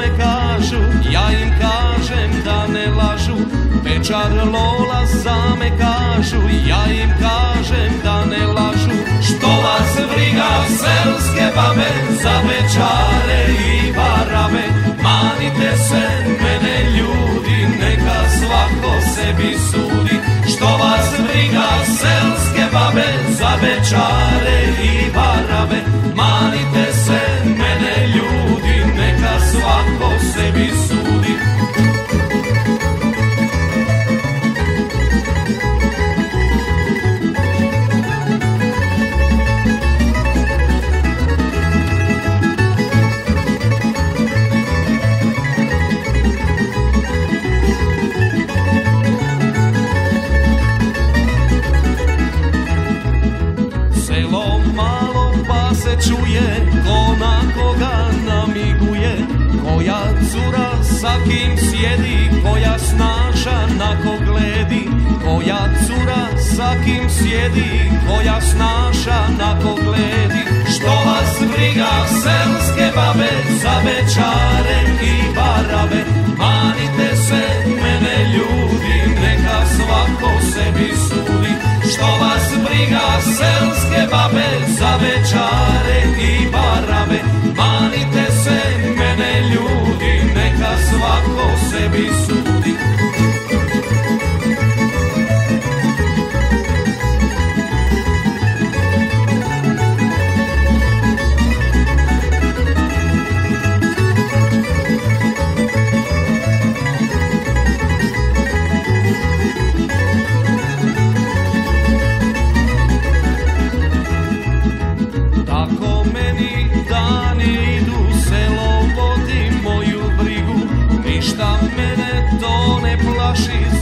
same kažu, ja im kažem da ne lažu. Pečar Lola same kažu, ja im kažem da ne lažu. Što vas briga selske babe za pečare i barabe? Manite se mene ljudi, neka svako sebi sudi. Što vas briga selske babe za pečare i barabe? Manite se mene ljudi, neka svako sebi sudi. Čuje ko na koga namiguje, koja cura sa kim sjedi, koja snaša na ko gledi. Koja cura sa kim sjedi, koja snaša na ko gledi. Što vas briga selske babe za pečare i barabe? Manite se mene ljudi, neka svako sebi sudi. Što vas briga selske babe za pečare i barabe? Manite se mene ljudi, neka svako sebi sudi.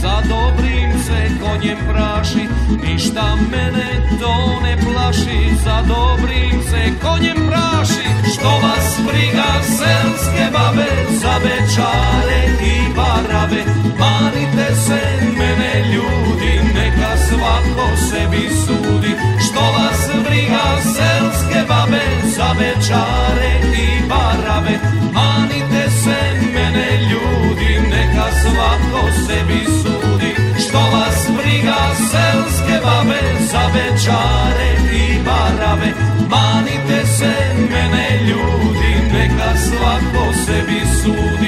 Za dobrim se konjem praši, ništa mene to ne plaši, za dobrim se konjem praši. Što vas briga selske babe za pečare i barabe? Manite se mene ljudi, neka svako sebi sudi. Što vas briga selske babe za pečare i barabe? Manite se mene ljudi, neka svako sebi sudi. Što vas briga selske babe za pečare i barabe? Manite se mene ljudi, neka svako sebi sudi.